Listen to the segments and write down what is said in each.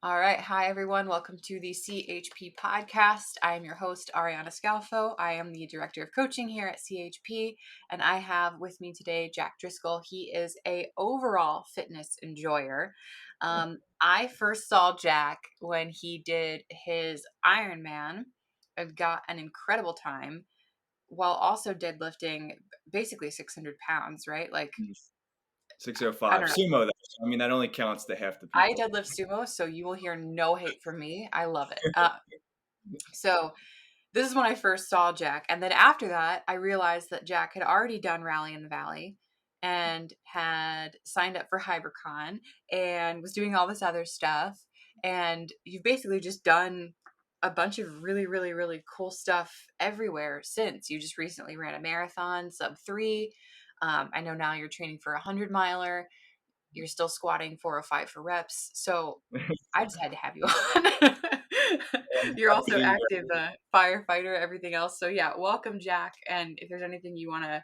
All right. Hi, everyone. Welcome to the CHP podcast. I am your host, Ariana Scalfo. I am the director of coaching here at CHP, and I have with me today Jack Driscoll. He is a overall fitness enjoyer. I first saw Jack when he did his Ironman and got an incredible time while also deadlifting basically 600 pounds, right? Like, I 605 don't know. sumo though. I mean, that only counts to half the I people. deadlift sumo, so you will hear no hate from me. I love it. So this is when I first saw Jack. And then after that, I realized that Jack had already done Rally in the Valley and had signed up for Hybricon and was doing all this other stuff. And you've basically just done a bunch of really, really, really cool stuff everywhere since. You just recently ran a marathon, sub 3. I know now you're training for a 100-miler. You're still squatting 405 for reps. So I just had to have you on. You're Happy also New Year. active firefighter, everything else. So yeah, welcome, Jack. And if there's anything you want to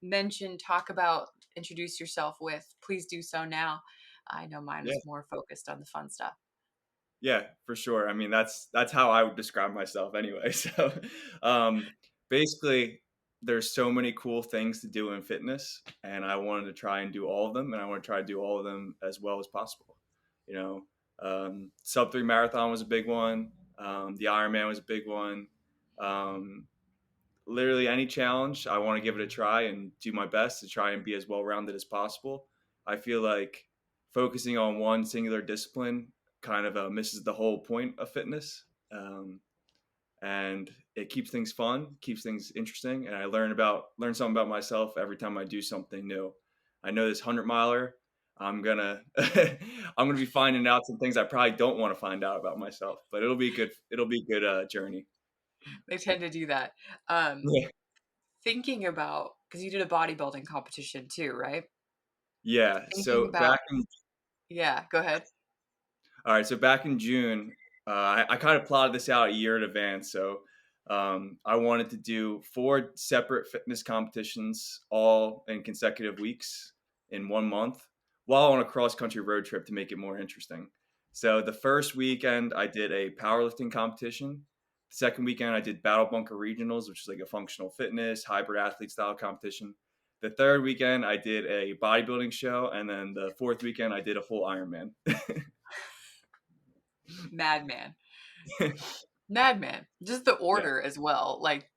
mention, talk about, introduce yourself with, please do so now. I know mine Yeah, was more focused on the fun stuff. yeah, for sure. I mean, that's how I would describe myself anyway. So, um, basically, there's so many cool things to do in fitness, and I wanted to try and do all of them, and I want to try to do all of them as well as possible. You know, sub 3 marathon was a big one. The Ironman was a big one. Um, Literally any challenge, I want to give it a try and do my best to try and be as well rounded as possible. I feel like focusing on one singular discipline kind of misses the whole point of fitness. And it keeps things fun, keeps things interesting, and I learn something about myself every time I do something new. I know this 100-miler, I'm gonna I'm gonna be finding out some things I probably don't want to find out about myself, but it'll be a good journey. They tend to do that. Um, Yeah. Thinking about, because you did a bodybuilding competition too, right? Yeah. Thinking So about, yeah, go ahead. all right, so back in June, I kind of plotted this out a year in advance. So I wanted to do 4 separate fitness competitions, all in consecutive weeks in 1 month, while on a cross country road trip to make it more interesting. So the first weekend, I did a powerlifting competition. The second weekend, I did Battle Bunker Regionals, which is like a functional fitness, hybrid athlete style competition. The third weekend, I did a bodybuilding show. And then the fourth weekend, I did a full Ironman. Madman. Madman. Just the Yeah. order as well. Like,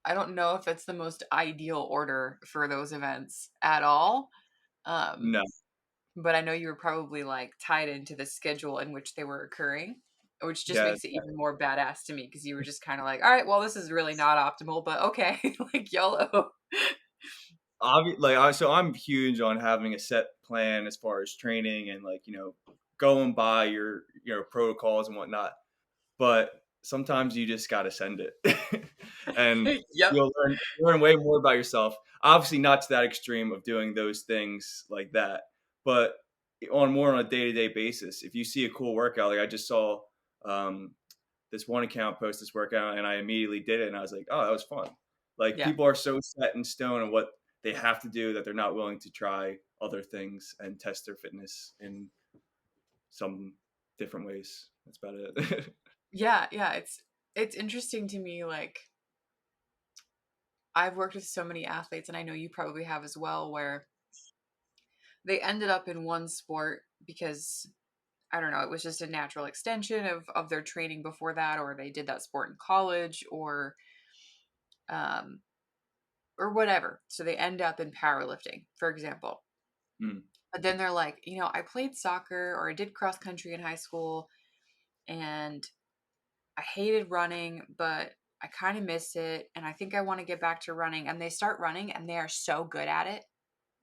I don't know if it's the most ideal order for those events at all. Um, No. but I know you were probably like tied into the schedule in which they were occurring, which just Yeah. makes it even more badass to me because you were just kind of like, all right, well, this is really not optimal, but okay, like YOLO. So I'm huge on having a set plan as far as training and like, going by your protocols and whatnot. But sometimes you just got to send it. And Yep. you'll learn way more about yourself. Obviously not to that extreme of doing those things like that, but on a day-to-day basis. If you see a cool workout, like I just saw um, this one account post this workout and I immediately did it and I was like, oh, that was fun. Like Yeah. people are so set in stone on what they have to do that they're not willing to try other things and test their fitness in some different ways. That's about it. Yeah. Yeah. It's interesting to me. Like, I've worked with so many athletes, and I know you probably have as well, where they ended up in one sport because I don't know, it was just a natural extension of their training before that, or they did that sport in college, um, or whatever. So they end up in powerlifting, for example. Mm, But then they're like, I played soccer or I did cross country in high school and I hated running, but I kind of miss it. And I think I want to get back to running. And they start running and they are so good at it.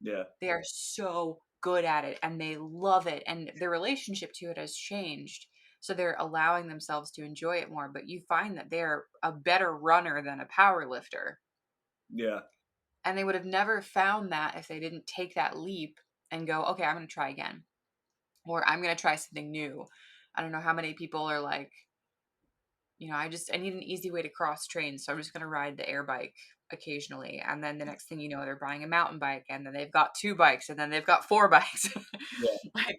yeah. They are so good at it and they love it. And their relationship to it has changed. So they're allowing themselves to enjoy it more. But you find that they're a better runner than a power lifter. Yeah. And they would have never found that if they didn't take that leap and go, okay, I'm going to try again. Or I'm going to try something new. I don't know how many people are like, I need an easy way to cross train. So I'm just going to ride the air bike occasionally. And then the next thing you know, they're buying a mountain bike and then they've got 2 bikes and then they've got 4 bikes. Yeah. Like,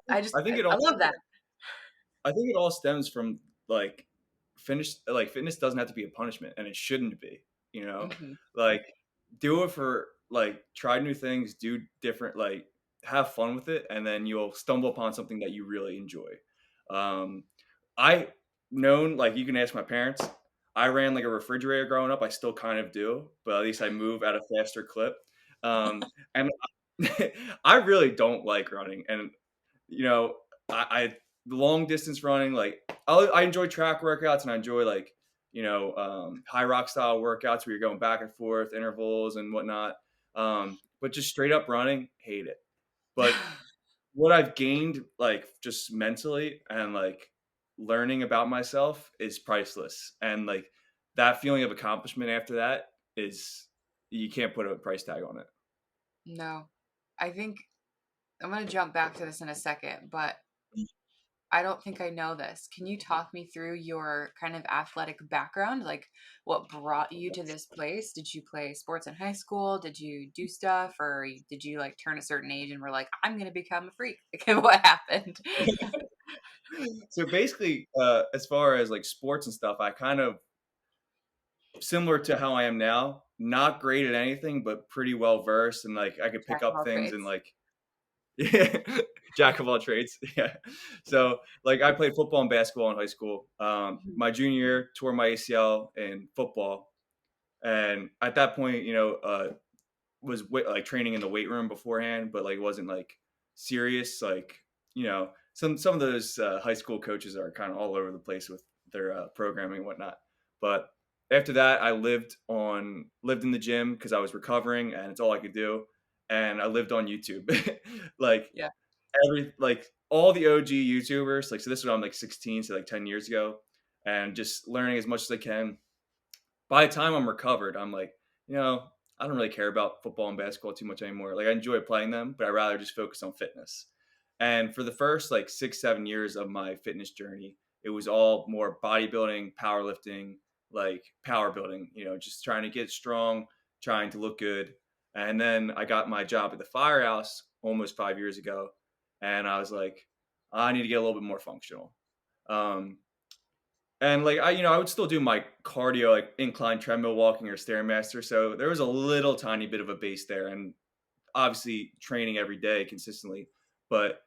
I think it I also love that. I think it all stems from like fitness doesn't have to be a punishment, and it shouldn't be, you know? Hmm. Like do it for like try new things, do different like have fun with it, and then you'll stumble upon something that you really enjoy. Um I known like you can ask my parents. I ran like a refrigerator growing up. I still kind of do, but at least I move at a faster clip. And I really don't like running, and you know, I the long distance running, like I enjoy track workouts and I enjoy like high rock style workouts where you're going back and forth, intervals and whatnot. But just straight up running, hate it. But what I've gained, like just mentally and like learning about myself, is priceless. And like that feeling of accomplishment after that is you can't put a price tag on it. No, I think I'm going to jump back to this in a second, but I don't think I know this. Can you talk me through your kind of athletic background? Like what brought you to this place? Did you play sports in high school? Did you do stuff or did you like turn a certain age and were like, I'm going to become a freak? Like, what happened? So basically, as far as like sports and stuff, I kind of similar to how I am now, not great at anything, but pretty well versed, and like I could pick Jack of up all things and trades. like yeah, jack of all trades. Yeah. So like I played football and basketball in high school. Mhm. My junior year, tore my ACL in football, and at that point, was like training in the weight room beforehand, but like wasn't like serious. Like some of those high school coaches are kind of all over the place with their programming and whatnot. But after that, I lived in the gym because I was recovering and it's all I could do, and I lived on YouTube, like Yeah. like all the OG YouTubers. Like so, this was when I'm like 16, so like 10 years ago, and just learning as much as I can. By the time I'm recovered, I'm like, you know, I don't really care about football and basketball too much anymore. Like I enjoy playing them, but I'd rather just focus on fitness. And for the first like 6, 7 years of my fitness journey, it was all more bodybuilding, powerlifting, like power building, just trying to get strong, trying to look good. And then I got my job at the firehouse almost 5 years ago. And I was like, I need to get a little bit more functional. Um, and like I would still do my cardio, like incline treadmill walking or stairmaster. So there was a little tiny bit of a base there, and obviously training every day consistently. But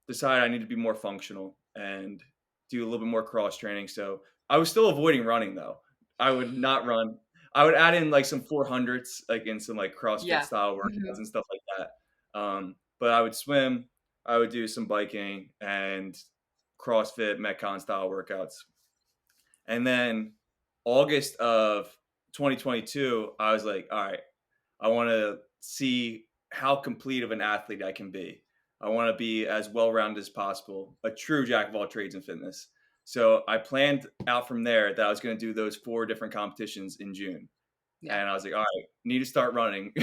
decided I need to be more functional and do a little bit more cross training. So I was still avoiding running though. I would not run. I would add in like some 400s, like in some like CrossFit Yeah. style workouts Hmm. and stuff like that. But I would swim. I would do some biking and CrossFit Metcon style workouts. And then August of 2022, I was like, all right, I want to see how complete of an athlete I can be. I want to be as well rounded as possible, a true jack of all trades in fitness. So I planned out from there that I was going to do those 4 different competitions in June. Yeah. And I was like, all right, need to start running.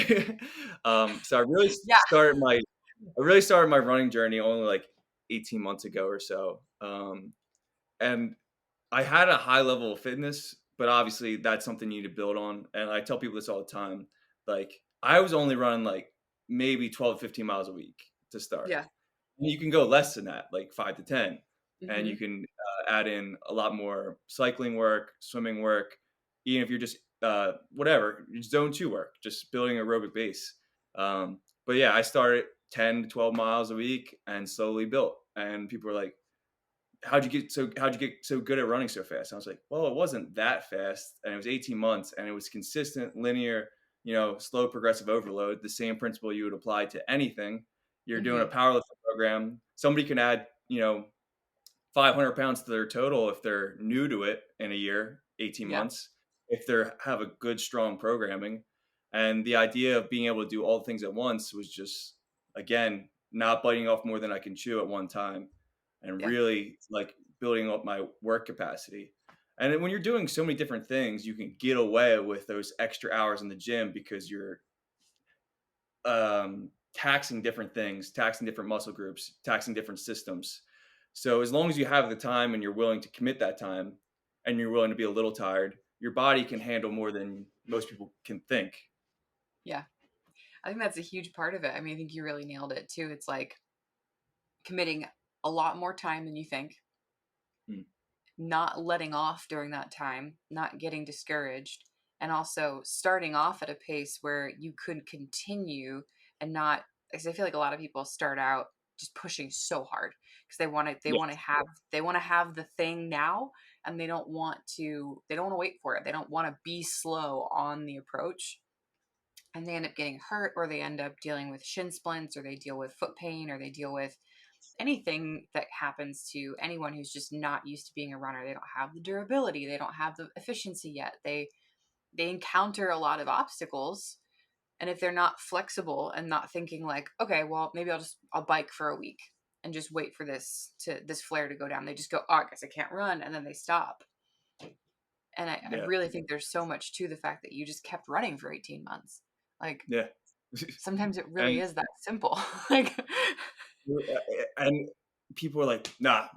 So I really Yeah. started my running journey only like 18 months ago or so. And I had a high level of fitness, but obviously that's something you need to build on. And I tell people this all the time. Like I was only running like maybe 12 to 15 miles a week to start. Yeah. And you can go less than that, like 5 to 10. And you Hmm. can add in a lot more cycling work, swimming work, even if you're just whatever, zone 2 work, just building aerobic base. But yeah, I started 10 to 12 miles a week and slowly built. And people are like, how'd you get so good at running so fast? And I was like, well, it wasn't that fast, and it was 18 months, and it was consistent, linear, slow progressive overload, the same principle you would apply to anything. You're doing a Hmm. powerlifting program. Somebody can add 500 pounds to their total if they're new to it in a year, 18 Yeah. months, if they have a good, strong programming. And the idea of being able to do all the things at once was just, again, not biting off more than I can chew at one time and Yeah. really like building up my work capacity. And then when you're doing so many different things, you can get away with those extra hours in the gym because you're taxing different things, taxing different muscle groups, taxing different systems. So as long as you have the time and you're willing to commit that time and you're willing to be a little tired, your body can handle more than most people can think. Yeah. I think that's a huge part of it. I mean, I think you really nailed it too. It's like committing. a lot more time than you think, Mm. not letting off during that time, not getting discouraged, and also starting off at a pace where you could continue and not, because I feel like a lot of people start out just pushing so hard because they want to Yes. have the thing now, and they don't want to wait for it. They don't want to be slow on the approach, and they end up getting hurt, or they end up dealing with shin splints, or they deal with foot pain, or they deal with anything that happens to anyone who's just not used to being a runner. They don't have the durability, they don't have the efficiency yet. They encounter a lot of obstacles, and if they're not flexible and not thinking like, okay, well, maybe I'll bike for a week and just wait for this flare to go down. They just go, oh, I guess I can't run, and then they stop. And I Yeah. really think there's so much to the fact that you just kept running for 18 months. Like, Yeah. sometimes it really And is that simple. Like, and people are like, nah,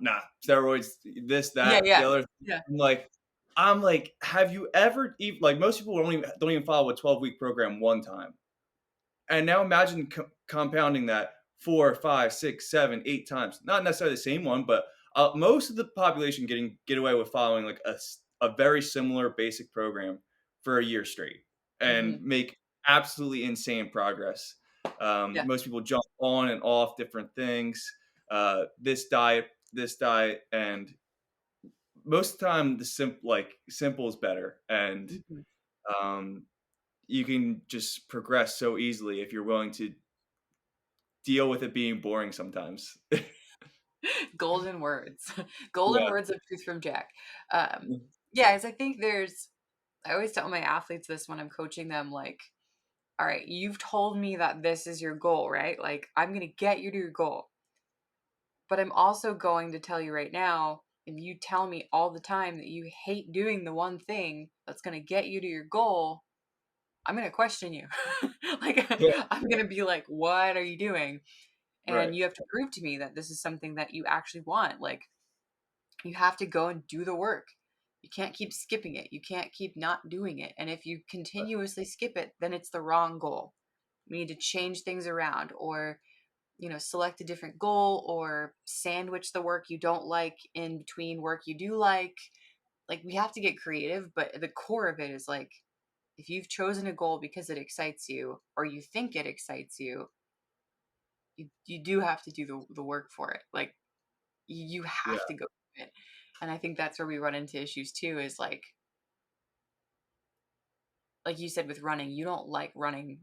steroids, this, yeah, that, the yeah, other. yeah. I'm like, have you ever even, like, most people don't even follow a 12-week program one time. And now imagine compounding that 4, 5, 6, 7, 8 times. Not necessarily the same one, but most of the population get away with following like a very similar basic program for a year straight and Hmm. make absolutely insane progress. Yeah. Most people jump on and off different things. This diet, and most of the time the simple is better, and Mhm. um, you can just progress so easily if you're willing to deal with it being boring sometimes. Golden words. Golden Yeah. words of truth from Jack. Yeah, as I think I always tell my athletes this when I'm coaching them, like, all right, you've told me that this is your goal, right? Like, I'm going to get you to your goal. But I'm also going to tell you right now, if you tell me all the time that you hate doing the one thing that's going to get you to your goal, I'm going to question you. Like, Yeah, I'm going to be like, what are you doing? right. And you have to prove to me that this is something that you actually want. Like, you have to go and do the work. You can't keep skipping it. You can't keep not doing it. And if you continuously skip it, then it's the wrong goal. We need to change things around, or, select a different goal, or sandwich the work you don't like in between work you do like. Like, we have to get creative, but the core of it is like, if you've chosen a goal because it excites you, or you think it excites you, you do have to do the work for it. Like, you Yeah, have to go do it. And I think that's where we run into issues too, is like you said with running, you don't like running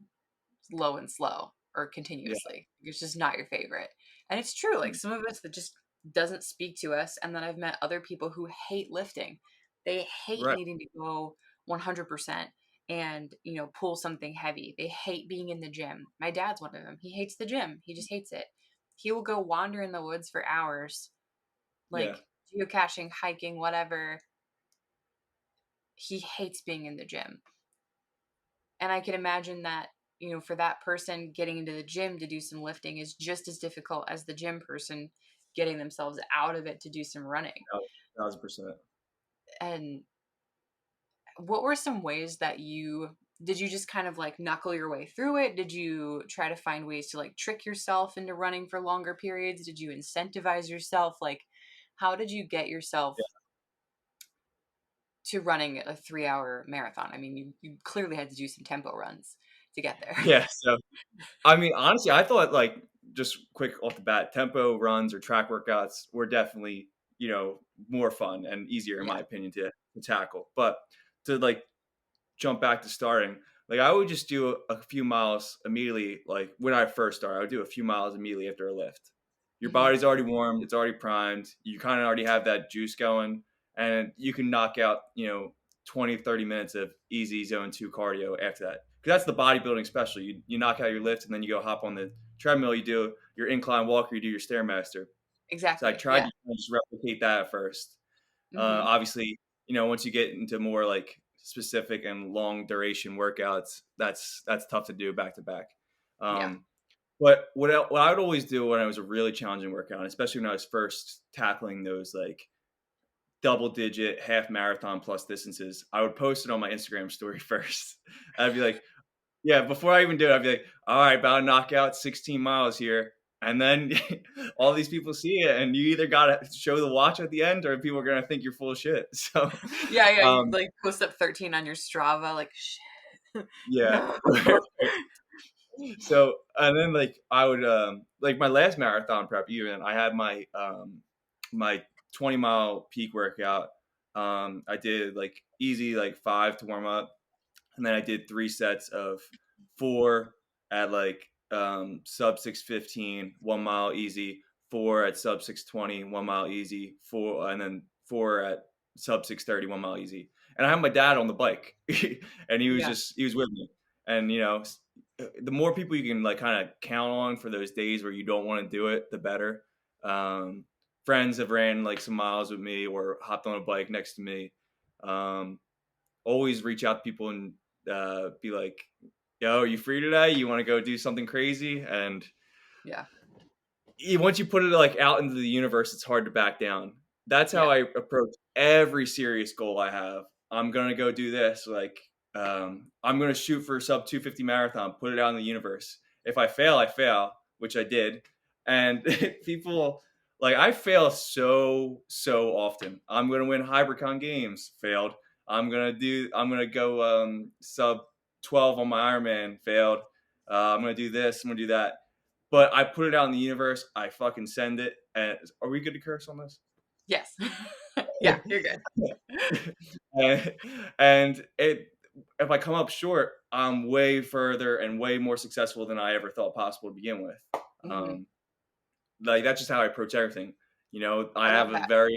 low and slow or yeah, continuously. It's just not your favorite. And it's true. Like, mm, some of us, that just doesn't speak to us. And then I've met other people who hate lifting. They hate right, needing to go 100% and, pull something heavy. They hate being in the gym. My dad's one of them. He hates the gym. He just hates it. He will go wander in the woods for hours, yeah, like geocaching, hiking, whatever. He hates being in the gym. And I can imagine that, for that person, getting into the gym to do some lifting is just as difficult as the gym person getting themselves out of it to do some running. 1,000%. And what were some ways that did you just kind of like knuckle your way through it? Did you try to find ways to like trick yourself into running for longer periods? Did you incentivize yourself? Like, how did you get yourself to running a 3-hour marathon? I mean, you clearly had to do some tempo runs to get there. Yeah, so, I mean, honestly, I thought, like, just quick off the bat, tempo runs or track workouts were definitely, more fun and easier, in Yeah. my opinion, to tackle. But to, like, jump back to starting, like, I would just do a few miles immediately. Like, when I first started, I would do a few miles immediately after a lift. Your Hmm. body's already warmed, it's already primed, you kind of already have that juice going, and you can knock out, 20, 30 minutes of easy zone 2 cardio after that. Because that's the bodybuilding special. You knock out your lift, and then you go hop on the treadmill, you do your incline walk, or you do your Stairmaster. So I Exactly. tried Yeah. to just replicate that at first. Hmm. Obviously, once you get into more like specific and long duration workouts, that's tough to do back to back. Yeah. Um, but what I would always do when I was a really challenging workout, especially when I was first tackling those like double digit half marathon plus distances, I would post it on my Instagram story first. I'd be like, yeah, before I even do it, I'd be like, all right, about to knock out 16 miles here. And then all these people see it, and you either gotta show the watch at the end, or people are gonna think you're full of shit. So, Yeah, yeah, you um, like post up 13 on your Strava, like shit. yeah. No. So, and then like I would like my last marathon prep, even I had my 20-mile peak workout. I did like easy like 5 to warm up, and then I did 3 sets of 4 at like sub 6:15, 1 mile easy, 4 at sub 6:20, 1 mile easy, 4, and then 4 at sub 6:30, 1 mile easy. And I had my dad on the bike, and Yeah, he was with me. And the more people you can like kind of count on for those days where you don't want to do it, the better. Um, Friends have ran like some miles with me or hopped on a bike next to me. Um, Always reach out to people and be like, "Yo, are you free today? You want to go do something crazy?" And yeah, once you put it like out into the universe, it's hard to back down. That's how yeah. I approach every serious goal I have. I'm gonna go do this. Like, I'm gonna shoot for a sub 250 marathon. Put it out in the universe. If I fail, I fail, which I did. And people like I fail so often. I'm gonna win Hybricon games. Failed. I'm gonna go sub 12 on my Ironman. Failed. I'm gonna do this. I'm gonna do that, but I put it out in the universe. I fucking send it. And are we good to curse on this? Yes. Yeah, you're good. and and it, if I come up short, I'm way further and way more successful than I ever thought possible to begin with. Mhm. Um, like that's just how I approach everything. I I have love a that.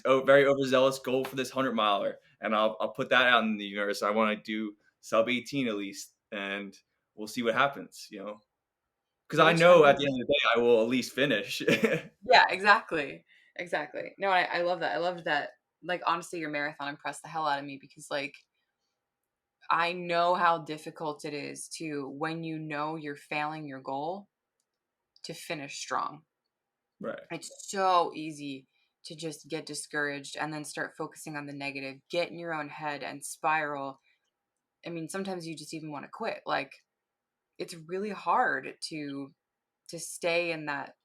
Yeah. very overzealous goal for this 100 miler, and I'll put that out in the universe. I want to do sub 18 at least, and we'll see what happens. Because I Which know 100. at the end of the day, I will at least finish. Yeah, exactly. Exactly. No, I love that. I loved that. Like, honestly, your marathon impressed the hell out of me because, like, I know how difficult it is to, when you know you're failing your goal, to finish strong. Right. It's so easy to just get discouraged and then start focusing on the negative, get in your own head and spiral. I mean, sometimes you just even want to quit. Like, it's really hard to stay in that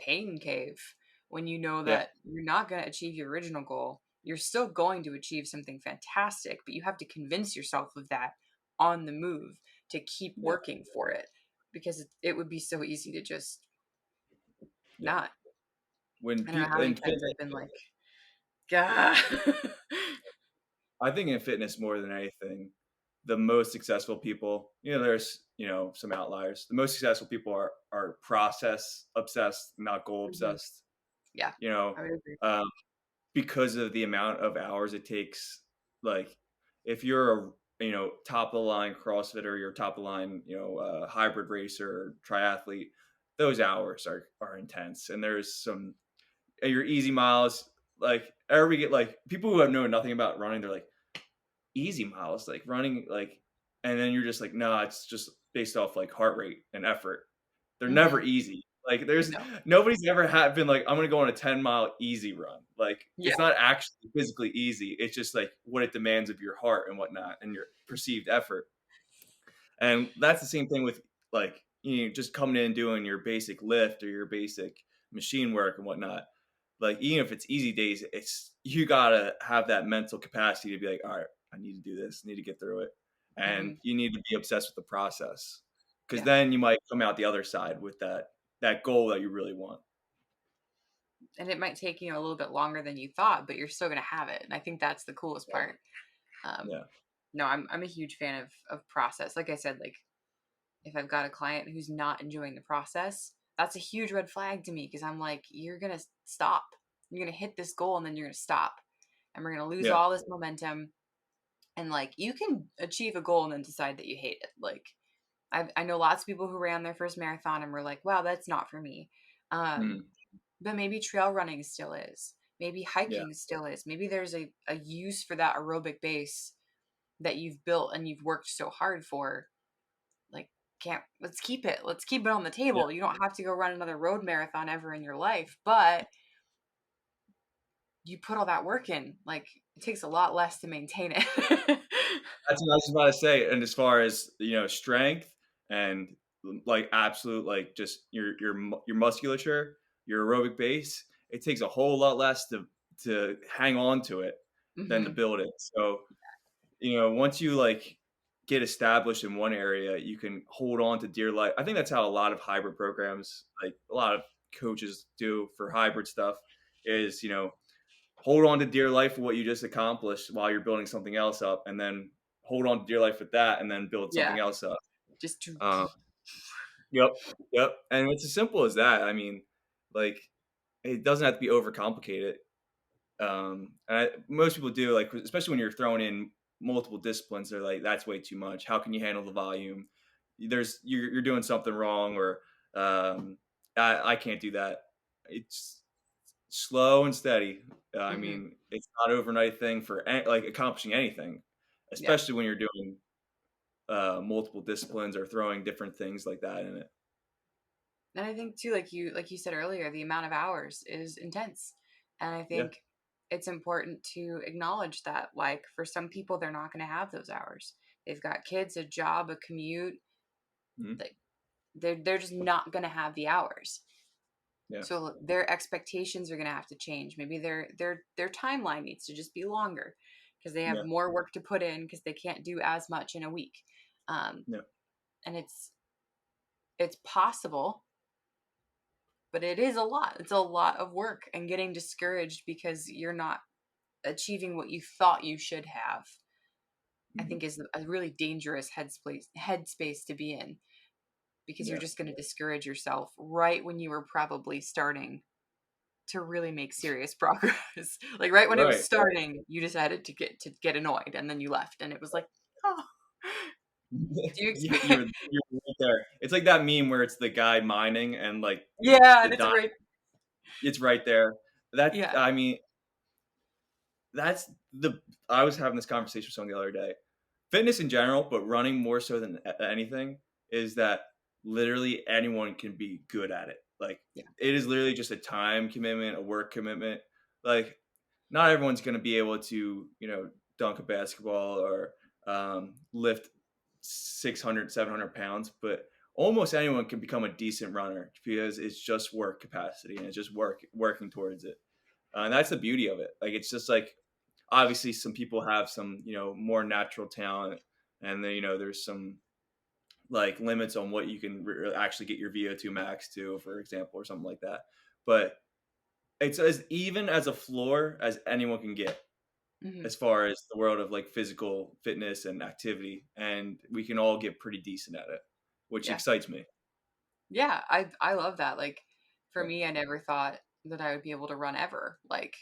pain cave when you know Yeah. that you're not going to achieve your original goal. You're still going to achieve something fantastic, but you have to convince yourself of that on the move to keep Yeah. working for it because it would be so easy to just Yeah. not. When I don't know people how many in times fitness, I've been like, God. I think in fitness more than anything, the most successful people, there's, some outliers. The most successful people are process obsessed, not goal Mhm. obsessed. Yeah, You know, I would agree. um, because of the amount of hours it takes. Like, if you're a top of the line CrossFitter, you're top of the line, hybrid racer, triathlete, those hours are intense. And there's some your easy miles. Like, everybody get like people who have know nothing about running, they're like easy miles, like running, like, and then you're just like, no, it's just based off like heart rate and effort. They're never Hmm. easy. Like, there's No. nobody's ever been like, I'm gonna go on a 10-mile easy run. Like, Yeah. it's not actually physically easy. It's just like what it demands of your heart and whatnot and your perceived effort. And that's the same thing with like just coming in and doing your basic lift or your basic machine work and whatnot. Like, even if it's easy days, it's you gotta have that mental capacity to be like, all right, I need to do this, I need to get through it, and Hmm. you need to be obsessed with the process, because Yeah. then you might come out the other side with that goal that you really want. And it might take, a little bit longer than you thought, but you're still going to have it. And I think that's the coolest part. Um, Yeah. no, I'm a huge fan of process. Like I said, like if I've got a client who's not enjoying the process, that's a huge red flag to me because I'm like, you're gonna stop. You're gonna hit this goal and then you're gonna stop. And we're gonna lose Yeah. all this momentum. And like you can achieve a goal and then decide that you hate it. Like I know lots of people who ran their first marathon and were like, wow, that's not for me. Mm. But maybe trail running still is. Maybe Yeah. hiking still is. Maybe there's a use for that aerobic base that you've built and you've worked so hard for. Like, can't let's keep it. Let's keep it on the Yeah. table. You don't have to go run another road marathon ever in your life, but you put all that work in. Like, it takes a lot less to maintain it. That's what I was about to say. And as far as strength and like absolute like just your musculature, your aerobic base, it takes a whole lot less to hang on to it than to Hmm. build it. So, once you like get established in one area, you can hold on to dear life. I think that's how a lot of hybrid programs, like a lot of coaches do for hybrid stuff, is hold on to dear life for what you just accomplished while you're building something else up, and then hold on to dear life with that, and then build Yeah. something else up. Just to, Um, Yep, yep, and it's as simple as that. I mean, like, it doesn't have to be overcomplicated. Most people do, like, especially when you're throwing in multiple disciplines. They're like, "That's way too much. How can you handle the volume? You're doing something wrong," or I can't do that." It's slow and steady. I hmm. mean, it's not an overnight thing for like accomplishing anything, Yeah. especially when you're doing multiple disciplines or throwing different things like that in it. And I think too, like you said earlier, the amount of hours is intense. And I Yeah. think it's important to acknowledge that, like, for some people they're not going to have those hours. They've got kids, a job, a commute. Mhm. Like, they're just not going to have the hours. Yeah. So their expectations are going to have to change. Maybe their timeline needs to just be longer because they have Yeah. more work to put in because they can't do as much in a week. Um, Yeah. and it's possible, but it is a lot. It's a lot of work, and getting discouraged because you're not achieving what you thought you should have, I Mhm. think is a really dangerous headspace to be in, because you're Yeah. just going to discourage yourself right when you were probably starting to really make serious progress. Like right when it was Right. Right. starting, you decided to get annoyed, and then you left, and it was like, oh, do you Yeah, expect? you're right there. It's like that meme where it's the guy mining and like Yeah, the and it's dot. right. It's right there. That Yeah. I mean, that's the. I was having this conversation with someone the other day. Fitness in general, but running more so than anything, is that literally anyone can be good at it. Like Yeah. it is literally just a time commitment, a work commitment. Like not everyone's going to be able to, dunk a basketball or lift 600, 700 pounds, but almost anyone can become a decent runner because it's just work capacity and it's just working towards it. And that's the beauty of it. Like, it's just like, obviously some people have some, more natural talent, and then, there's some like limits on what you can actually get your VO2 max to, for example, or something like that. But it's as even as a floor as anyone can get Hmm. as far as the world of like physical fitness and activity, and we can all get pretty decent at it, which Yeah. excites me. Yeah, I love that. Like, for Yeah, me, I never thought that I would be able to run ever. Like,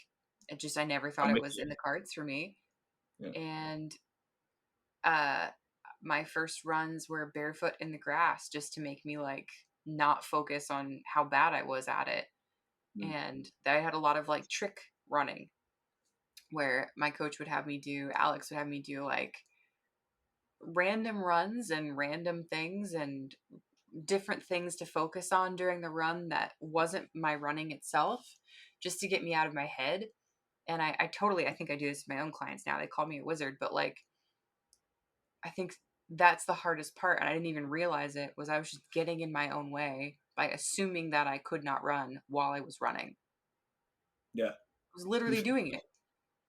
I never thought I'm it with was you. in the cards for me. Yeah. And uh my first runs were barefoot in the grass just to make me like not focus on how bad I was at it. Mm. And I had a lot of like trick running where my coach would have me do, Alex would have me do like random runs and random things and different things to focus on during the run that wasn't my running itself, just to get me out of my head. And I totally, I think I do this with my own clients now. They call me a wizard, but like, I think that's the hardest part. And I didn't even realize it was I was just getting in my own way by assuming that I could not run while I was running. Yeah. I was literally doing it.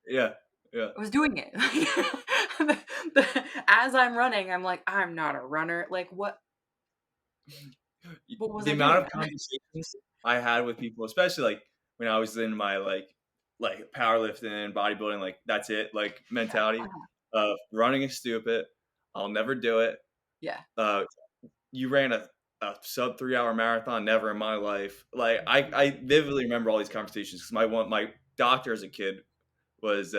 Yeah. Yeah. I was doing it. As I'm running, I'm like, I'm not a runner. Like, what was The I amount doing of then? conversations I had with people, especially like when I was in my like powerlifting, bodybuilding, like that's it, like Yeah. mentality of running is stupid. I'll never do it. Yeah. Uh, you ran a sub 3 hour marathon, never in my life. Like I vividly remember all these conversations because my doctor as a kid was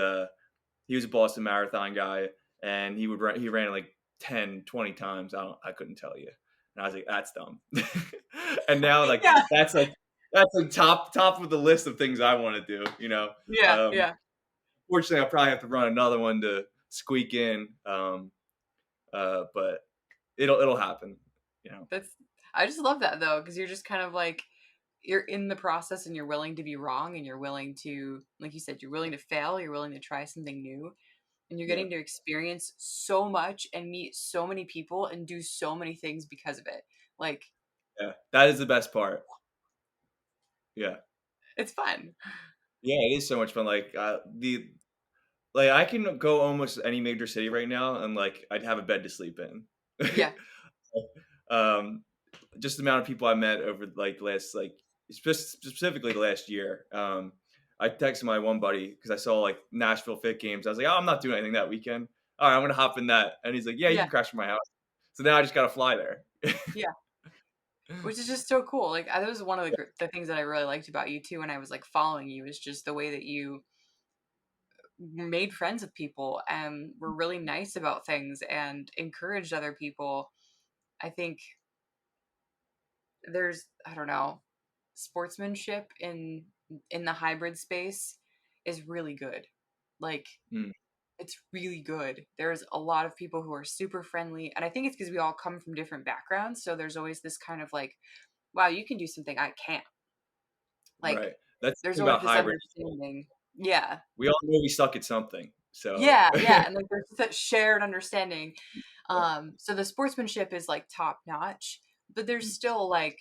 he was a Boston Marathon guy, and he ran it like 10, 20 times. I couldn't tell you. And I was like, that's dumb. And now Yeah. that's like top of the list of things I want to do, Yeah. Um, Yeah. fortunately I'll probably have to run another one to squeak in. But it'll happen. That's, I just love that though, because you're just kind of like, you're in the process and you're willing to be wrong, and you're willing to, like you said, you're willing to fail, you're willing to try something new, and you're Yeah. getting to experience so much and meet so many people and do so many things because of it. Like, Yeah, that is the best part. Yeah. it's fun. Yeah, it is so much fun, like, I can go almost any major city right now, and, like, I'd have a bed to sleep in. Yeah. Um, just the amount of people I met over, like, the last, like, specifically the last year. I texted my one buddy because I saw, like, Nashville Fit Games. I was like, "Oh, I'm not doing anything that weekend. Alright, I'm gonna hop in that." And he's like, "Yeah, you Yeah. can crash at my house." So now I just gotta fly there. Yeah. Which is just so cool. Like, that was one of the things that I really liked about you too when I was, like, following you is just the way that you made friends with people and were really nice about things and encouraged other people. I think there's, I don't know, sportsmanship in the hybrid space is really good. Like, Mm, it's really good. There's a lot of people who are super friendly, and I think it's because we all come from different backgrounds, so there's always this kind of like, wow, you can do something I can't. Like, right. That's the there's thing always about this hybrid. understanding. Yeah. We all know we suck at something, so Yeah, yeah, and, like, there's that shared understanding. So the sportsmanship is, like, top notch, but there's still, like,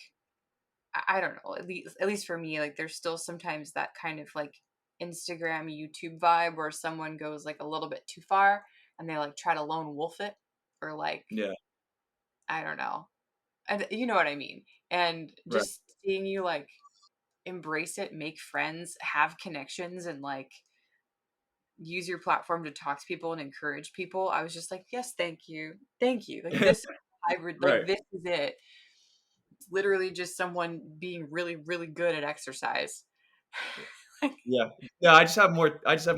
I don't know, at least for me, like, there's still sometimes that kind of, like, Instagram, YouTube vibe where someone goes, like, a little bit too far, and they, like, try to lone wolf it, or, like, Yeah, I don't know. And you know what I mean, and right. just seeing you, like, embrace it, make friends, have connections, and, like, use your platform to talk to people and encourage people, I was just like, "Yes, thank you. Thank you." Like, this hybrid, like, Right. this is it. It's literally just someone being really, really good at exercise. Like, Yeah. Yeah, I just have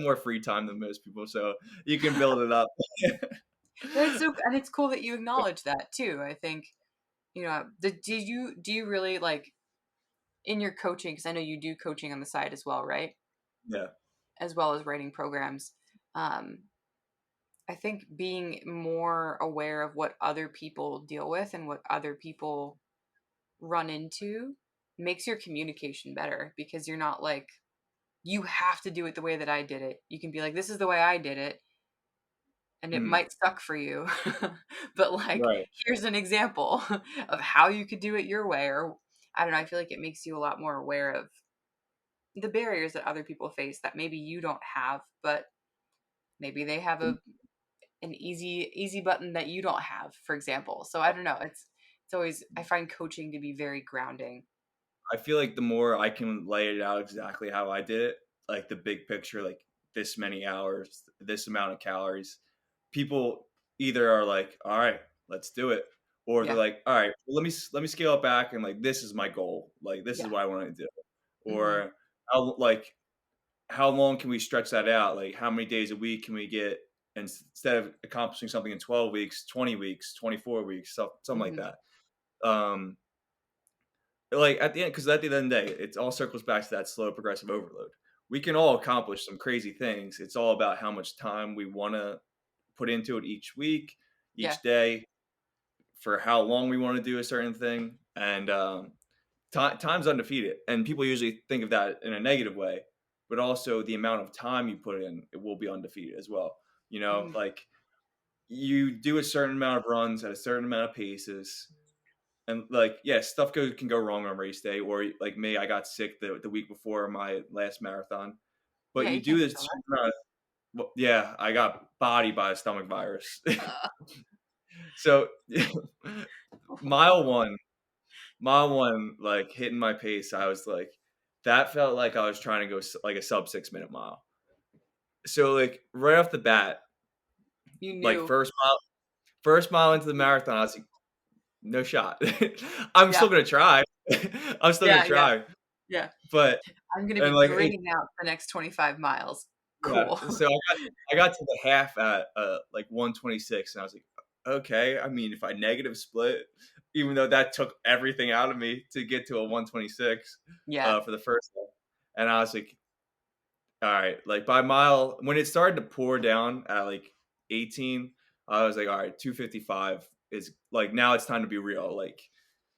more free time than most people, so you can build it up. and it's cool that you acknowledge that too. I think, do you really, like, in your coaching, because I know you do coaching on the side as well, right? Yeah. As well as writing programs. Um, I think being more aware of what other people deal with and what other people run into makes your communication better because you're not like, you have to do it the way that I did it. You can be like, this is the way I did it. And it Mhm. might suck for you, but like, Right. here's an example of how you could do it your way. Or I don't know. I feel like it makes you a lot more aware of the barriers that other people face that maybe you don't have, but maybe they have an easy button that you don't have, for example. So I don't know. It's always, I find coaching to be very grounding. I feel like the more I can lay it out exactly how I did it, like the big picture, like this many hours, this amount of calories, people either are like, "All right, let's do it," or they're Yeah. like, "All right, well, let me scale it back and like this is my goal. Like this is Yeah. what I want to do." Mhm. Or how long can we stretch that out? Like how many days a week can we get instead of accomplishing something in 12 weeks, 20 weeks, 24 weeks, something like Mhm. that. Um like at the end, because at the end of the day, it all circles back to that slow progressive overload. We can all accomplish some crazy things. It's all about how much time we want to put into it each week, Yeah. each day, for how long we want to do a certain thing. And time's undefeated. And people usually think of that in a negative way, but also the amount of time you put in, it will be undefeated as well. Mhm. Like you do a certain amount of runs at a certain amount of paces, and like, yeah, can go wrong on race day, or like me, I got sick the week before my last marathon. But Yeah, you you do can't this control certain amount yeah, I got bodied by a stomach virus. that. So mile one, mile one, like hitting my pace, I was like, that felt like I was trying to go like a sub 6 minute mile. So like right off the bat, You like knew. first mile into the marathon, I was like, no shot. I'm still Yeah. gonna try. I'm still gonna Yeah, yeah, try. yeah. But I'm gonna and be like grading out the next 25 miles. yeah, Cool. so I got to the half at, like, 1:26, and I was like, "Okay, I mean, if I negative split," even though that took everything out of me to get to a 1:26, Yeah. for the first one, and I was like, "Alright," like, by mile when it started to pour down at, like, 18, I was like, "Alright, 2:55 is like, now it's time to be real," like,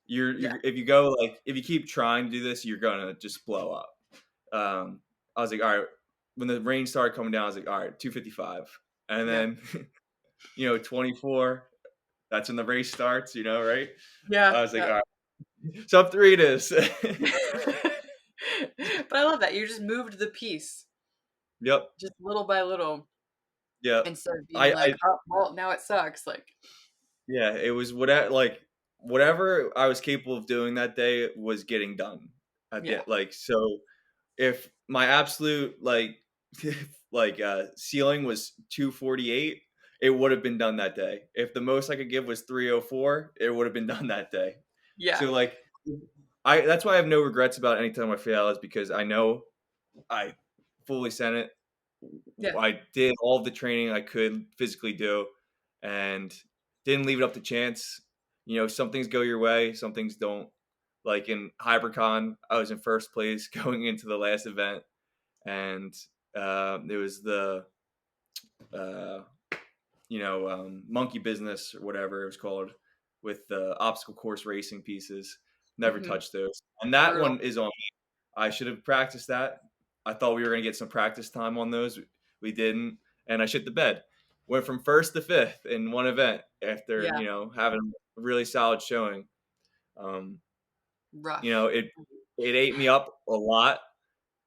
Yeah. if you keep trying to do this, you're gonna just blow up. I was like, all right. When the rain started coming down, I was like, all right, 2:55, and Yeah. then 24. That's when the race starts, right? Yeah. I was like, Yeah. all right, sub 3 it is. But I love that. You just moved the piece Yep. just little by little Yep. instead of being I like, oh, well, now it sucks. Like, Yeah, it was whatever I was capable of doing that day was getting done at the yeah. like so if my absolute ceiling was 248, it would have been done that day. If the most I could give was 304, it would have been done that day. Yeah. So like I that's why I have no regrets about any time I fail is because I know I fully sent it. Yeah. I did all the training I could physically do and didn't leave it up to chance. Some things go your way, some things don't. Like in Hybricon, I was in first place going into the last event, and it was the uh, monkey business or whatever it was called with the obstacle course racing pieces. Never Hmm. touched those, and that Brutal. one is on. I should have practiced that. I thought we were going to get some practice time on those. We didn't, and I shit the bed. Went from first to fifth in one event after Yeah. having a really solid showing. Um, Rough. it ate me up a lot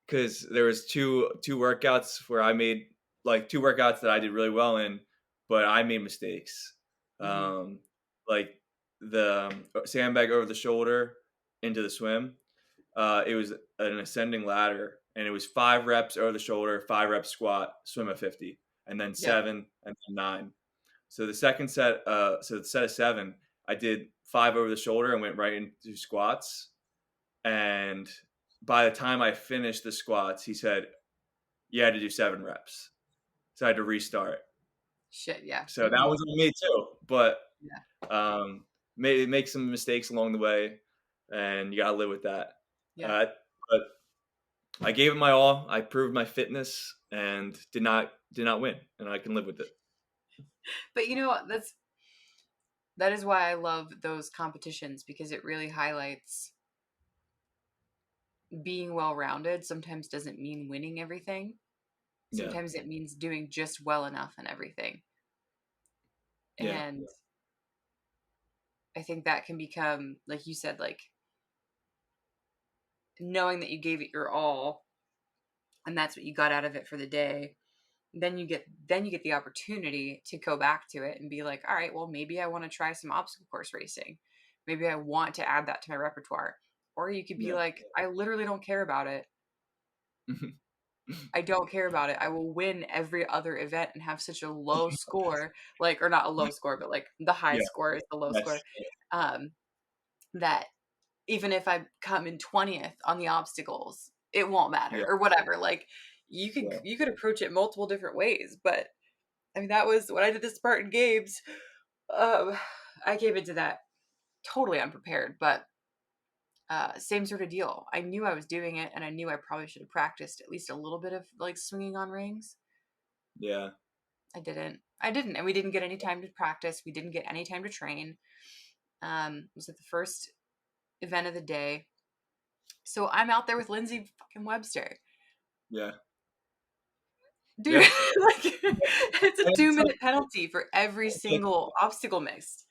because there was two workouts where I made two workouts that I did really well in, but I made mistakes. Hmm. Um, like the sandbag over the shoulder into the swim. It was an ascending ladder, and it was 5 reps over the shoulder, 5 reps squat, swim at 50, and then Yep. 7, and then 9. So the second set, so the set of 7, I did 5 over the shoulder and went right into squats. And by the time I finished the squats, he said, "You had to do 7 reps." So I had to restart. Shit. Yeah. So that was on me too. But Yeah. make some mistakes along the way, and you gotta live with that. Yeah. But I gave it my all. I proved my fitness and did not win, and I can live with it. But you know what? That is why I love those competitions because it really highlights being well rounded sometimes doesn't mean winning everything. Yeah, Sometimes it means doing just well enough in everything. yeah, And I think that can become, like you said, like knowing that you gave it your all and that's what you got out of it for the day. Then you get the opportunity to go back to it and be like, all right, well, maybe I want to try some obstacle course racing. Maybe I want to add that to my repertoire. Or you could be yeah. like, I literally don't care about it. I don't care about it. I will win every other event and have such a low score, like, or not a low score, but like the high Yeah, score is the low yes, score. Um, that even if I come in 20th on the obstacles, it won't matter yeah, or whatever. Like you could yeah, you could approach it multiple different ways, but I mean that was when I did the Spartan Games. Um, I came into that totally unprepared, but same sort of deal. I knew I was doing it, and I knew I probably should have practiced at least a little bit of like swinging on rings. yeah, I didn't, and we didn't get any time to practice. We didn't get any time to train. It was at the first event of the day, so I'm out there with Lindsay fucking Webster, yeah, dude. yeah. Like, it's a And two it's like, minute penalty for every like single obstacle missed.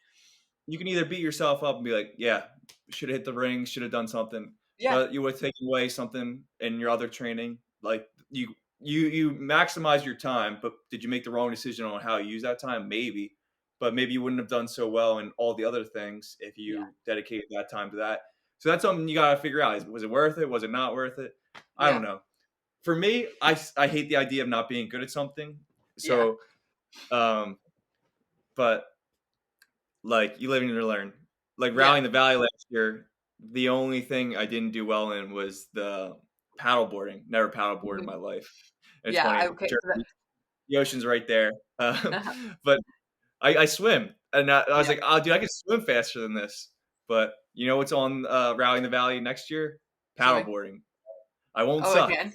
you can either beat yourself up and be like, "Yeah, should have hit the ring, should have done something," Yeah, but you would take away something in your other training. Like you maximize your time, but did you make the wrong decision on how you use that time? Maybe, but maybe you wouldn't have done so well in all the other things if yeah, you dedicated that time to that. So that's something you got to figure out. Was it worth it? Was it not worth it? I don't yeah, know. For me, I hate the idea of not being good at something. yeah, So, um, but like you live and you learn. Like yeah. rallying the valley last year, the only thing I didn't do well in was the paddleboarding. Never paddleboarded in my Mhm. life. It's Yeah. funny. Okay. So Jersey, the ocean's right there. that, But I swim, and I was yeah. like, oh, dude, I can swim faster than this. But you know what's on rallying the valley next year? Swimming. Paddleboarding. I won't Oh, suck. again.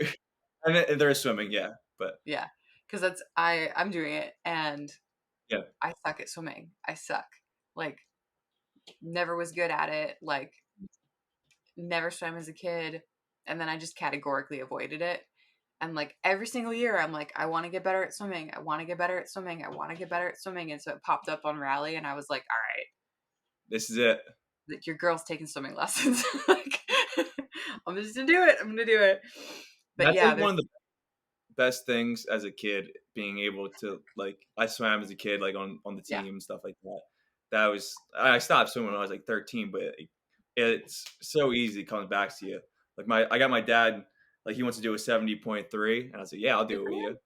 And there is swimming, yeah. But Yeah, because I'm doing it, and yeah, I suck at swimming. I suck. Like, never was good at it. Like, never swam as a kid, and then I just categorically avoided it. And like every single year, I'm like, I want to get better at swimming. I want to get better at swimming. I want to get better at swimming. And so it popped up on Rally, and I was like, all right, This is it. like your girl's taking swimming lessons. Like, I'm just gonna do it. I'm gonna do it. But That's yeah, like there's one of the best things as a kid, being able to like I swam as a kid, like on the yeah, team and stuff like that. That was I stopped swimming when I was like 13, but it's so easy. It comes back to you. Like I got my dad, like he wants to do a 70.3, and I was like, yeah, I'll good do it for with you. him.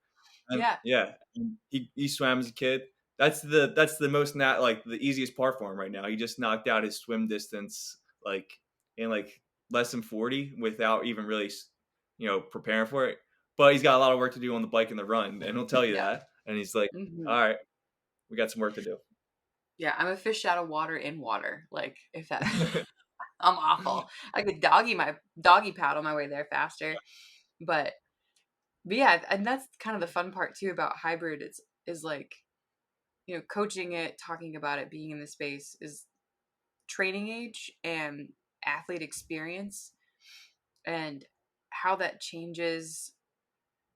And Yeah, yeah, and he swam as a kid. That's the most like the easiest part for him right now. He just knocked out his swim distance like in like less than 40 without even really preparing for it. But he's got a lot of work to do on the bike and the run, and he'll tell you yeah, that. And he's like, hmm "All right, we got some work to do." yeah. I'm a fish out of water in water. Like if that, I'm awful. I could doggy paddle my way there faster, but yeah, and that's kind of the fun part too about hybrid. Is like coaching it, talking about it, being in the space is training age and athlete experience and how that changes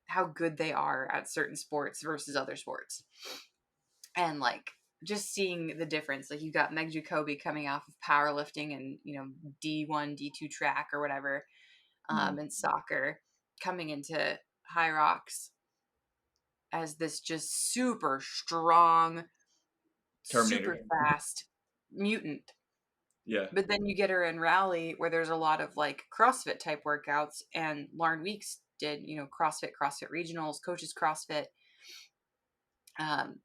how good they are at certain sports versus other sports. And like just seeing the difference. Like you got Meg Jacoby coming off of powerlifting and, D1, D2 track or whatever, Mm. and soccer coming into high rocks as this just super strong, super Terminator. fast mutant. Yeah. But then you get her in rally where there's a lot of like CrossFit type workouts, and Lauren Weeks did, CrossFit Regionals, coaches CrossFit. Um,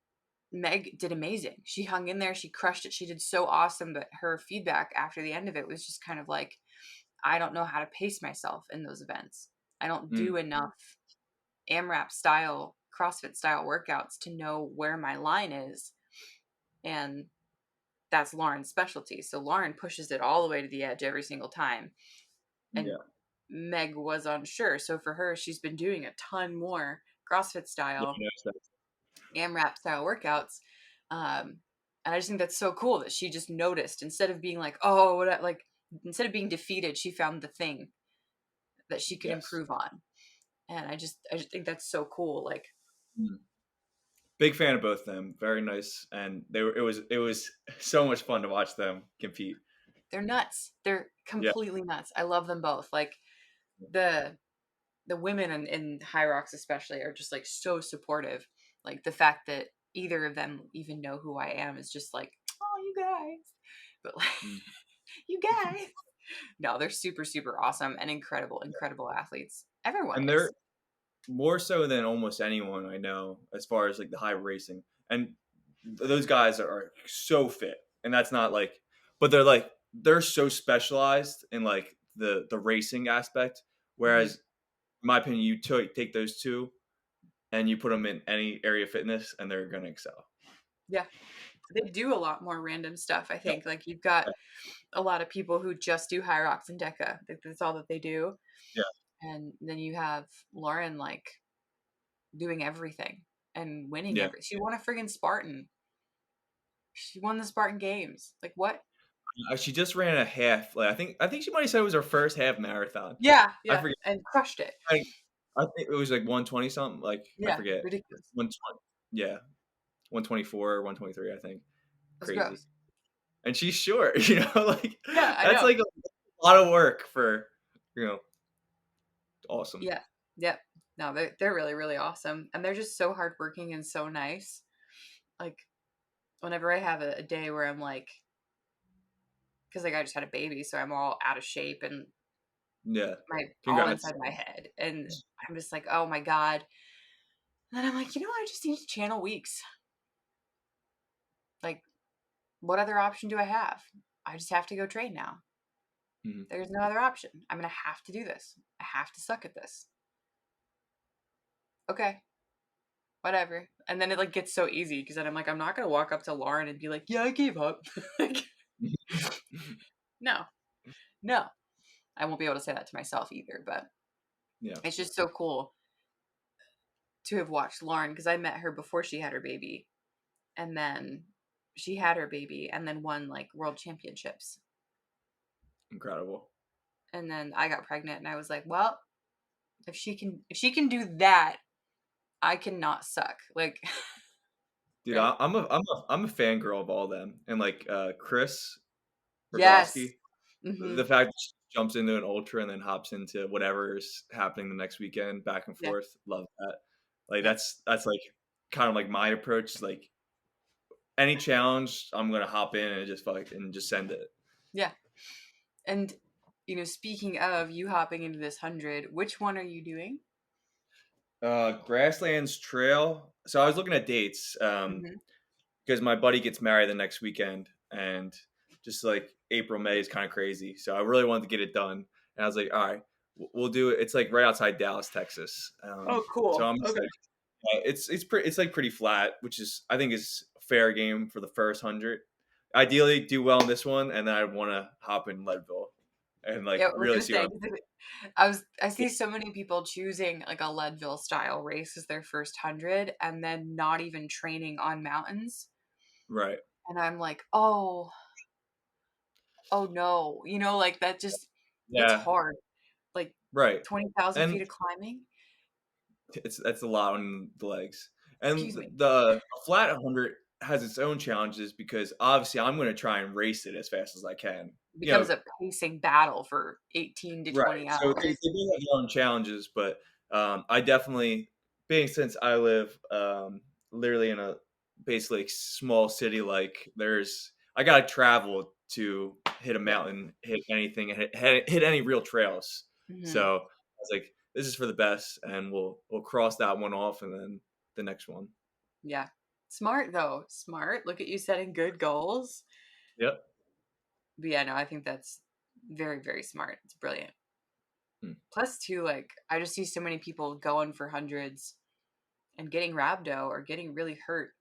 Meg did amazing. She hung in there. She crushed it. She did so awesome. But her feedback after the end of it was just kind of like, I don't know how to pace myself in those events. I don't do Mm. enough AMRAP style, CrossFit style workouts to know where my line is. And that's Lauren's specialty. So Lauren pushes it all the way to the edge every single time. And Yeah. Meg was unsure. So for her, she's been doing a ton more CrossFit Yeah. style, I noticed that. AMRAP style workouts. Um, and I just think that's so cool that she just noticed instead of being like, oh, what, like, instead of being defeated, she found the thing that she could Yes. improve on. And I just think that's so cool. Like, Mm. Big fan of both of them. Very nice, and it was so much fun to watch them compete. they're nuts. They're Yeah. completely nuts. I love them both. Like the women in High Rocks especially are just like so supportive. Like the fact that either of them even know who I am is just like, oh, you guys. But like, Mm. you guys. No, they're super, super awesome and incredible, incredible athletes. Everyone And they're is. more so than almost anyone I know as far as like the high racing. And those guys are so fit. And that's not like but they're so specialized in like the racing aspect. Hmm. Whereas in my opinion, you take those two and you put them in any area of fitness and they're gonna excel. Yeah. They do a lot more random stuff, I Yeah. think. Like you've got a lot of people who just do high rocks and deca. Like, that's all that they do. Yeah. And then you have Lauren like doing everything and winning Yeah. every. She won a friggin' Spartan. She won the Spartan Games. Like what? She just ran a half. Like I think she might have said it was her first half marathon. Yeah, I yeah, forget. and crushed it. I, I think it was like 120 something. Like I Yeah, forget. ridiculous. 120. Yeah, 124 or 123. I think. That's Crazy. gross. And she's short. Like Yeah, I that's know. like a lot of work for you know. Awesome. Yeah, yep. No, they're really really awesome, and they're just so hardworking and so nice. Like whenever I have a day where I'm like, because like I just had a baby, so I'm all out of shape and Yeah. my all Congrats. inside my head, and I'm just like, oh my god. And then I'm like, I just need to channel weeks. Like, what other option do I have? I just have to go train now. Mhm. There's no other option. I'm gonna have to do this. I have to suck at this. Okay, whatever. And then it like gets so easy because then I'm like, I'm not gonna walk up to Lauren and be like, yeah, I gave up. Like, no, no. I won't be able to say that to myself either, but Yeah. it's just so cool to have watched Lauren because I met her before she had her baby. And then she had her baby and then won like world championships. Incredible. And then I got pregnant and I was like, well, if she can do that, I cannot suck. Like, Dude, right? I'm a fangirl of all them, and like Chris Yes. Rogowski, Hmm. the fact that she jumps into an ultra and then hops into whatever's happening the next weekend, back and Yeah. forth. Love that. Like Yeah. that's like kind of like my approach. Is like any challenge, I'm gonna hop in and just send it. Yeah. And speaking of you hopping into this 100, which one are you doing? Grasslands Trail. So I was looking at dates Hmm. because my buddy gets married the next weekend, and just like April, May is kind of crazy. So I really wanted to get it done, and I was like, all right, we'll do it. It's like right outside Dallas, Texas. Oh, So cool. I'm just Okay. like, it's like pretty flat, which is I think is fair game for the first 100. Ideally, do well in this one, and then I want to hop in Leadville and like Yeah, I was really gonna see what say, I'm. 'cause I see so many people choosing like a Leadville style race as their first 100 and then not even training on mountains. Right. And I'm like, oh no, like that just, it's Yeah. hard. Like Right. 20,000 feet And of climbing. it's that's a lot on the legs. And Excuse me. the flat 100 has its own challenges because obviously I'm going to try and race it as fast as I can. It You know, becomes a pacing battle for 18 to right. 20 So they hours. do have their own challenges, but I definitely, being since I live literally in a basically small city, like I got to travel to hit a Yeah. mountain, hit anything, hit any real trails. Hmm. So I was like, this is for the best, and we'll cross that one off, and then the next one. Yeah. Smart though. Smart. Look at you setting good goals. Yep. But yeah, no, I think that's very, very smart. It's brilliant. Hmm. Plus, too, like I just see so many people going for hundreds and getting rhabdo or getting really hurt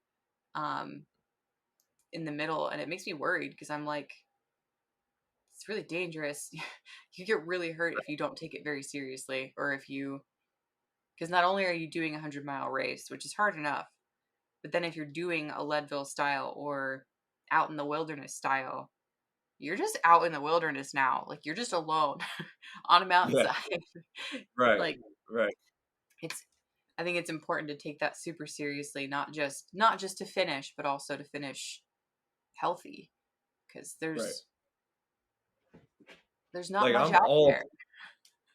um, in the middle, and it makes me worried because I'm like, it's really dangerous. You get really hurt if you don't take it very seriously, or if you, because not only are you doing a 100-mile race, which is hard enough, but then if you're doing a Leadville style or out in the wilderness style, you're just out in the wilderness now. Like you're just alone on a Yeah. mountainside. Right. Like Right. it's I think it's important to take that super seriously, not just to finish, but also to finish healthy because Right. there's not Like much out there.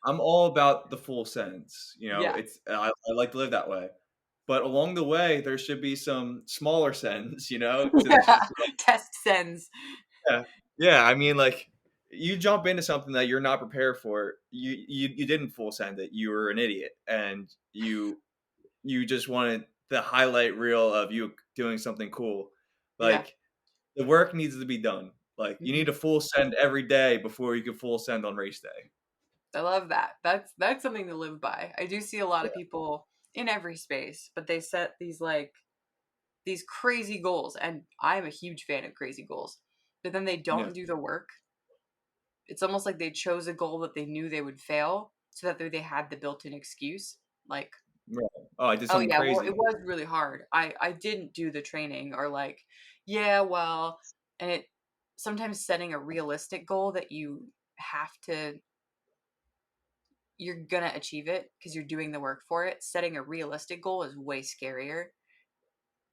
I'm all about the full sentence. You know, Yeah. it's I like to live that way. But along the way, there should be some smaller sends, to the Yeah. Test sends. yeah, yeah. I mean, like you jump into something that you're not prepared for. You didn't full send it. You were an idiot, and you just wanted the highlight reel of you doing something cool. Yeah. Like the work needs to be done. Like you need Hmm. to full send every day before you can full send on race day. I love that. That's something to live by. I do see a lot of people in every space, but they set these crazy goals, and I'm a huge fan of crazy goals. But then they Yeah. don't do the work. It's almost like they chose a goal that they knew they would fail, so that they had the built-in excuse, like, Right. Oh, I did oh something yeah, well it crazy. was really hard. I didn't do the training, or like, yeah, well, and it sometimes setting a realistic goal that have to you're gonna achieve it because you're doing the work for it. Setting a realistic goal is way scarier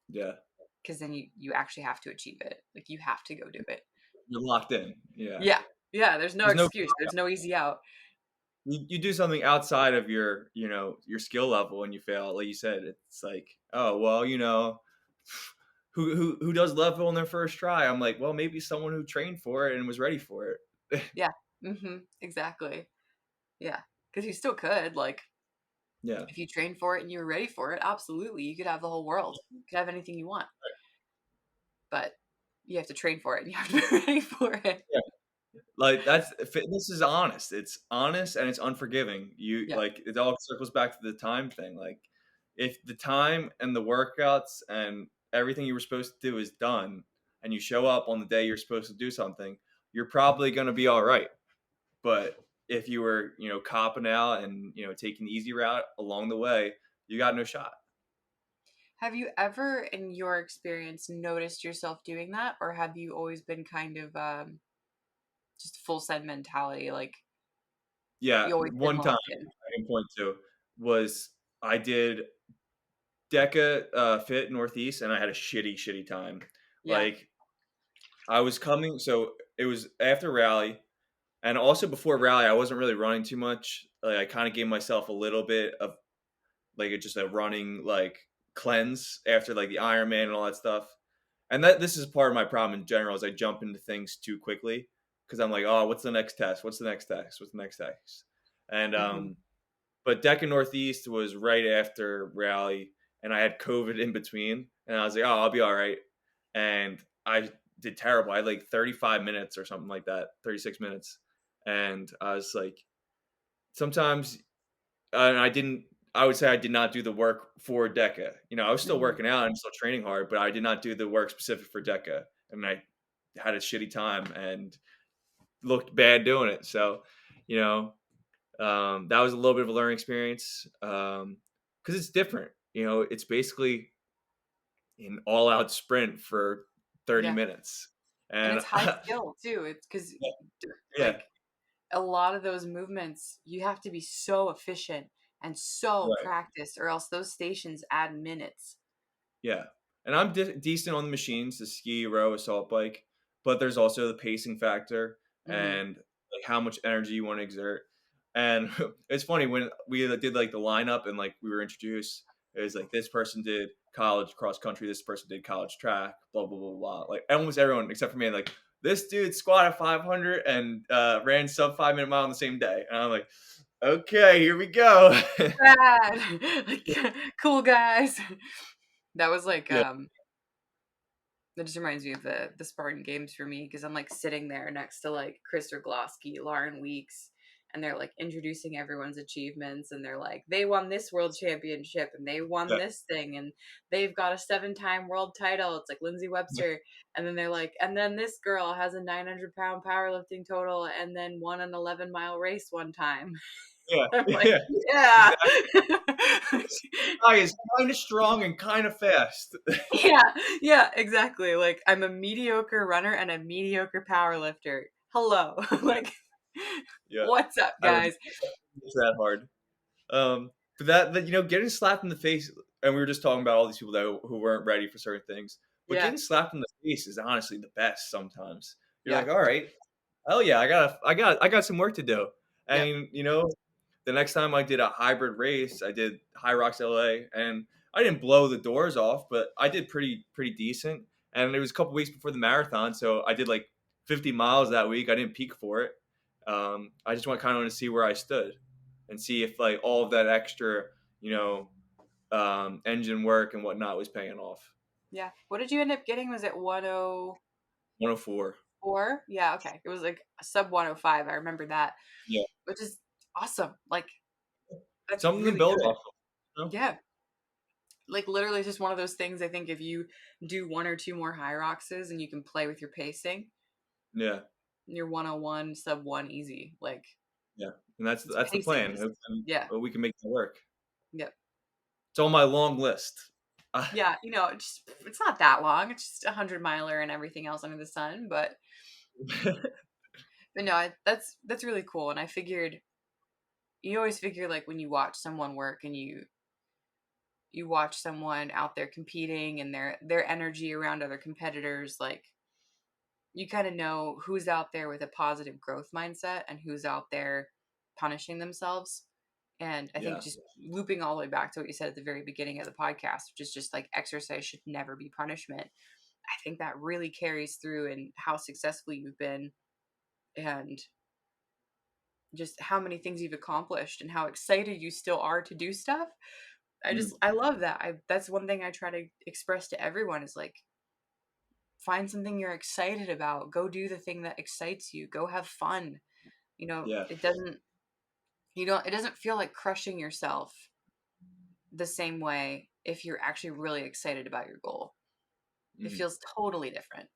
Yeah. because then you actually have to achieve it. Like you have to go do it. You're locked in. Yeah. Yeah. Yeah, there's no There's no excuse. There's no easy out. you do something outside of your skill level and you fail. Like you said, it's like, oh well, who does level on their first try? I'm like, well, maybe someone who trained for it and was ready for it. Yeah. Exactly. Yeah. Because you still could, like, Yeah. if you trained for it and you were ready for it, absolutely, you could have the whole world. You could have anything you want. But you have to train for it and you have to be ready for it. Yeah. Like that's fitness is honest. It's honest and it's unforgiving. You Yeah. like it all circles back to the time thing. Like if the time and the workouts and everything you were supposed to do is done and you show up on the day you're supposed to do something, you're probably going to be all right. But if you were, copping out and, taking the easy route along the way, you got no shot. Have you ever, in your experience, noticed yourself doing that? Or have you always been kind of just full send mentality? Like, Yeah, you always been one time locked in? point to was I did Deca Fit Northeast, and I had a shitty time. Yeah. Like I was coming, so it was after rally, and also before rally, I wasn't really running too much. Like I kind of gave myself a little bit of like just a running like cleanse after like the Ironman and all that stuff. And that this is part of my problem in general is I jump into things too quickly because I'm like, oh, what's the next test? What's the next test? What's the next test? And Hmm. but Deccan Northeast was right after rally, and I had COVID in between, and I was like, oh, I'll be all right. And I did terrible. I had like 35 minutes or something like that, 36 minutes, and I was like, sometimes and I didn't. I would say I did not do the work for DECA. You know, I was still Hmm. working out and still training hard, but I did not do the work specific for DECA, and I had a shitty time and looked bad doing it. So, you know, that was a little bit of a learning experience because it's different. You know, it's basically an all-out sprint for 30 Yeah. minutes, And and it's high skill too. It's because yeah, yeah, like a lot of those movements, you have to be so efficient and so right. practiced, or else those stations add minutes. Yeah, and I'm decent on the machines, the ski, row, assault bike, but there's also the pacing factor Hmm. and like how much energy you want to exert. And it's funny when we did like the lineup and like we were introduced, it was like this person did college cross country, this person did college track, blah blah blah blah. Like almost everyone except for me, like this dude squatted 500 and ran sub 5 minute mile on the same day, and I'm like, okay, here we go. Rad. Like, cool guys. That was like Yeah, that just reminds me of the Spartan Games for me because I'm like sitting there next to like Chris Rogloski, Lauren Weeks, and they're like introducing everyone's achievements, and they're like they won this world championship and they won yeah, this thing and they've got a 7-time world title. It's like Lindsay Webster, and then they're like, and then this girl has a 900-pound powerlifting total and then won an 11-mile race one time. yeah, I'm like, yeah. yeah. Exactly. This guy is kind of strong and kind of fast. Yeah, yeah, exactly. Like I'm a mediocre runner and a mediocre power lifter. Hello. Yeah, Like yeah. what's up, I don't guys? think it's that hard. But that you know, getting slapped in the face, and we were just talking about all these people that who weren't ready for certain things. But Yeah. getting slapped in the face is honestly the best sometimes. You're Yeah. like, all right, hell yeah, I got some work to do. Yep. And you know, the next time I did a hybrid race, I did High Rocks LA, and I didn't blow the doors off, but I did pretty decent. And it was a couple weeks before the marathon, so I did like 50 miles that week. I didn't peak for it. I just want kind of to see where I stood and see if like all of that extra, you know, engine work and whatnot was paying off. Yeah. What did you end up getting? Was it 104? 104. Yeah, okay. It was like a sub 105. I remember that, Yeah, which is awesome. Like that's something to really build good. off of. You know? Yeah. Like literally it's just one of those things. I think if you do one or two more high roxes and you can play with your pacing, Yeah, you're 101 sub 1 easy. Like yeah, and it's that's the pacing plan. just yeah. We can make it work. Yep. It's on my long list. Yeah, it's not that long. It's just 100 miler and everything else under the sun. But no, that's really cool. And I figured you always figure like when you watch someone work and you watch someone out there competing and their energy around other competitors, like you kind of know who's out there with a positive growth mindset and who's out there punishing themselves. And I think Yeah, just looping all the way back to what you said at the very beginning of the podcast, which is just like exercise should never be punishment. I think that really carries through in how successful you've been and just how many things you've accomplished and how excited you still are to do stuff. mm, I love that. That's one thing I try to express to everyone is like find something you're excited about. Go do the thing that excites you. Go have fun. yeah, It doesn't feel like crushing yourself the same way if you're actually really excited about your goal. It mm, feels totally different.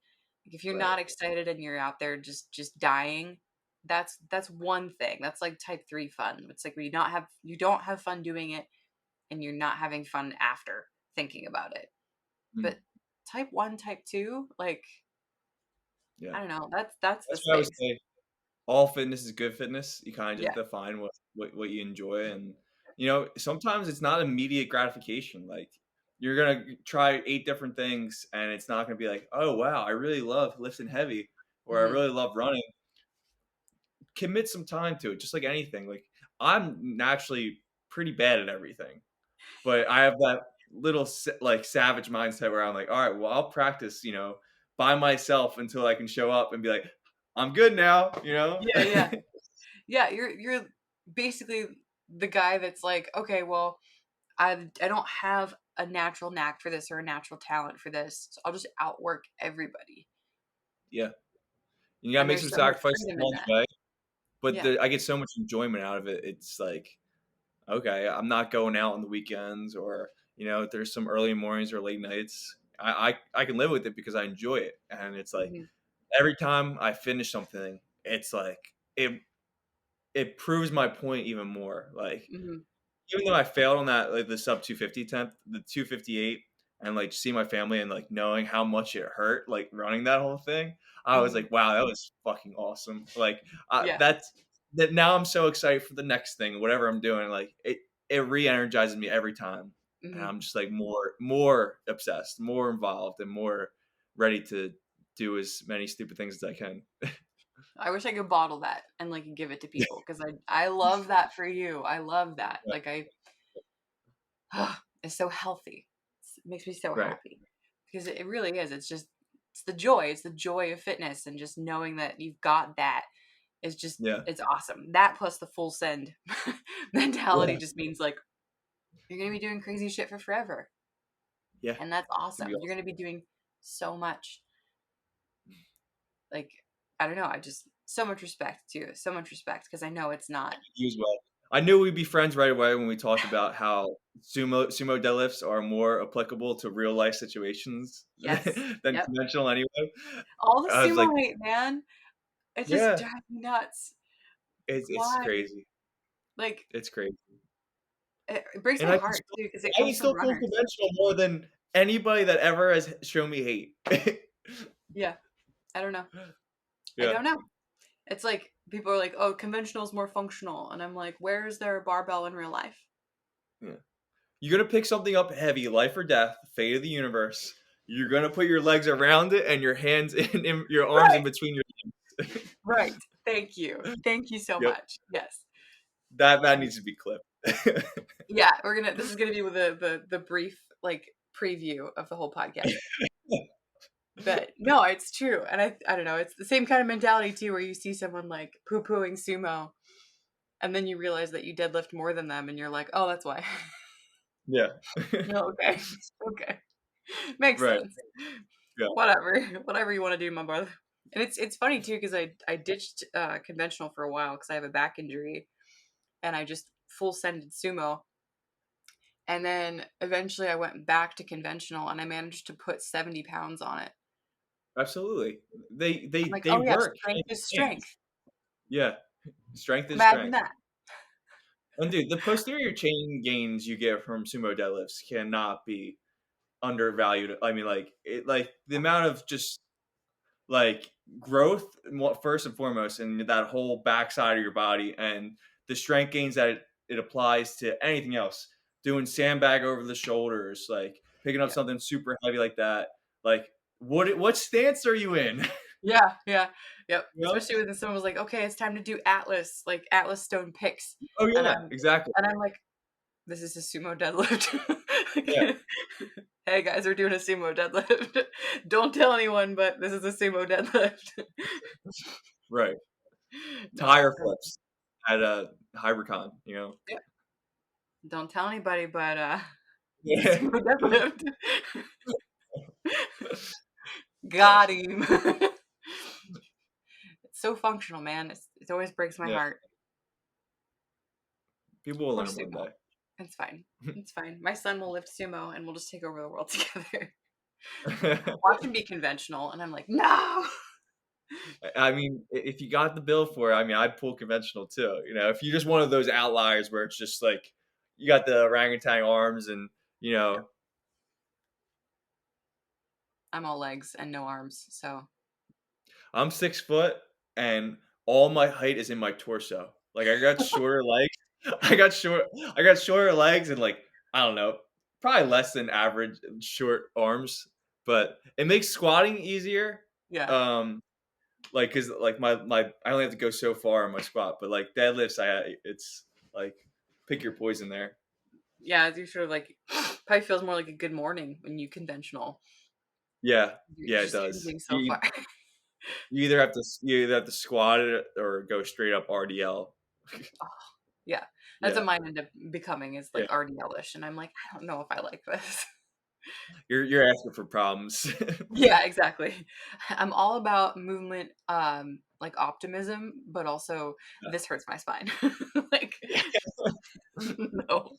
Like if you're right, not excited and you're out there just dying, that's one thing. That's like type 3 fun. It's like where you don't have fun doing it and you're not having fun after thinking about it. mm, But type 1, type 2, like yeah. I don't know, that's the That's what I would space. say. all fitness is good fitness. You kind of Yeah. just define what you enjoy, and sometimes it's not immediate gratification. Like you're gonna try 8 different things, and it's not gonna be like, oh wow, I really love lifting heavy, or I Mhm. really love running. Commit some time to it, just like anything. Like I'm naturally pretty bad at everything, but I have that little like savage mindset where I'm like, all right, well, I'll practice, by myself until I can show up and be like, I'm good now, Yeah, yeah. Yeah, you're basically the guy that's like, "Okay, well, I don't have a natural knack for this or a natural talent for this, so I'll just outwork everybody." Yeah, you gotta And make there's some so much sacrifices freedom in along that. the way, but Yeah. I get so much enjoyment out of it. It's like, okay, I'm not going out on the weekends, or there's some early mornings or late nights. I can live with it because I enjoy it, and it's like Mhm, every time I finish something, it's like it proves my point even more. Like mhm, even though I failed on that, like the sub 250 attempt, the 258, and like see my family and like knowing how much it hurt, like running that whole thing, I was mhm. like, wow, that was fucking awesome. Like Yeah. that now I'm so excited for the next thing, whatever I'm doing. Like it re-energizes me every time, and Mhm. I'm just like more obsessed, more involved, and more ready to do as many stupid things as I can. I wish I could bottle that and, like, give it to people because I love that for you. I love that. Yeah, Like, it's so healthy. It makes me so right. happy because it really is. It's the joy. It's the joy of fitness and just knowing that you've got that is just Yeah. it's awesome. That plus the full send mentality Yeah. just means like you're gonna be doing crazy shit for forever, Yeah. and that's It's gonna be awesome. You're awesome. gonna be doing so much. Like I don't know. I just so much respect too. So much respect because I know it's not. You as well. I knew we'd be friends right away when we talked about how sumo deadlifts are more applicable to real life situations Yes. than Yep. conventional anyway. All the I was like, sumo hate, man. It just yeah, drives me nuts. it's Why? crazy. Like It's crazy. it breaks And my heart too because it I can comes from still pull runners. conventional more than anybody that ever has shown me hate. Yeah. I don't know. I Yeah. don't know. It's like people are like, "Oh, conventional is more functional," and I'm like, "Where is there a barbell in real life?" Yeah. You're gonna pick something up heavy, life or death, fate of the universe. You're gonna put your legs around it and your hands in your arms in Right. between your Right. Thank you. Thank you so Yep. much. Yes. That And needs to be clipped. yeah, this is gonna be with the brief like preview of the whole podcast. But no, it's true. And I don't know, it's the same kind of mentality too, where you see someone like poo-pooing sumo and then you realize that you deadlift more than them and you're like, oh, that's why. Yeah. No, okay. Okay. Makes Right. sense. Yeah. Whatever. Whatever you want to do, my brother. And it's funny too, because I ditched conventional for a while because I have a back injury and I just full sended sumo. And then eventually I went back to conventional and I managed to put 70 pounds on it. Absolutely. They I'm they like, they oh yeah, work strength hand is in hand. strength. Yeah. Strength is Imagine strength. that. And dude, the posterior chain gains you get from sumo deadlifts cannot be undervalued. I mean, like the amount of just like growth first and foremost, and that whole backside of your body, and the strength gains that it applies to anything else. Doing sandbag over the shoulders, like picking up Yeah. something super heavy like that. Like what stance are you in? Yeah. Yeah. Yep. You know? Especially when someone was like, okay, it's time to do Atlas, like Atlas stone picks. Oh And yeah, exactly. I'm like, this is a sumo deadlift. Yeah, Hey guys, we're doing a sumo deadlift. Don't tell anyone, but this is a sumo deadlift. right. No, Tire um, flips at a Hybricon, you know. yeah, don't tell anybody, but it's a Yeah. sumo deadlift. Yeah. Got him. It's so functional, man. It always breaks my Yeah. heart. People will Poor learn one sumo. day. It's fine. It's fine. My son will lift sumo, and we'll just take over the world together. Watch him be conventional, and I'm like, no. I mean, if you got the bill for it, I mean, I'd pull conventional too. If you're just one of those outliers where it's just like you got the orangutan arms and you Yep. know, I'm all legs and no arms, so I'm 6 foot and all my height is in my torso. Like, I got shorter legs. I got short I got shorter legs and, like, I don't know, probably less than average short arms, but it makes squatting easier. Yeah. Um, like, cause like, my I only have to go so far on my squat, but, like, deadlifts, it's, like, pick your poison there. Yeah, you sort of like probably feels more like a good morning when you conventional. Yeah. You're Yeah, it just does. moving so far. You either have to squat it or go straight up RDL. Yeah. That's Yeah. what mine end up becoming is Yeah. like RDL-ish, and I'm like, "I don't know if I like this." You're asking for problems. Yeah, exactly. I'm all about movement, like optimism, but also this hurts my spine. Like, Yeah. no.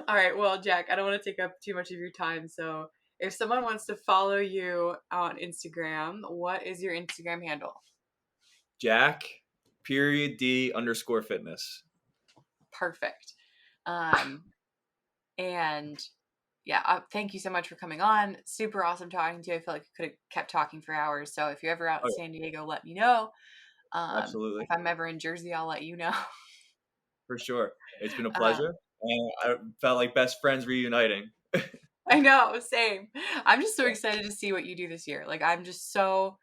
All right, well, Jack, I don't want to take up too much of your time. So, if someone wants to follow you on Instagram, what is your Instagram handle? Jack, period D underscore fitness. Perfect. Um, and yeah, thank you so much for coming on. Super awesome talking to you. I feel like I could have kept talking for hours. So if you're ever out in Oh, San Diego, let me know. yeah, absolutely. If I'm ever in Jersey, I'll let you know. For sure. It's been a Um, pleasure. And I felt like best friends reuniting. I know, same. I'm just so excited to see what you do this year. Like I'm so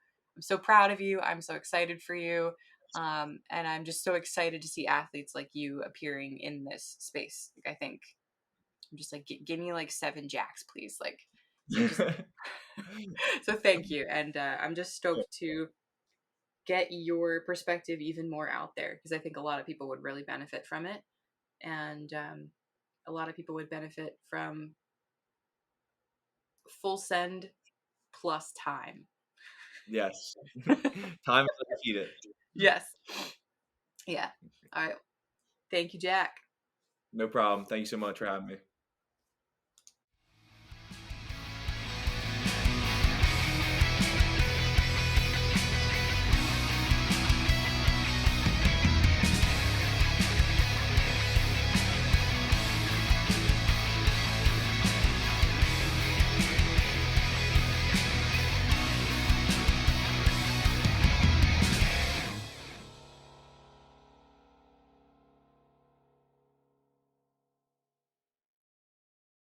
proud of you. I'm so excited for you. And I'm just so excited to see athletes like you appearing in this space. Like I think I'm just like give me like 7 jacks, please. Like so just so thank you. And I'm just stoked to get your perspective even more out there because I think a lot of people would really benefit from it. And a lot of people would benefit from full send plus time. Yes. Time is undefeated. Yes. Yeah. All right. Thank you, Jack. No problem. Thank you so much for having me.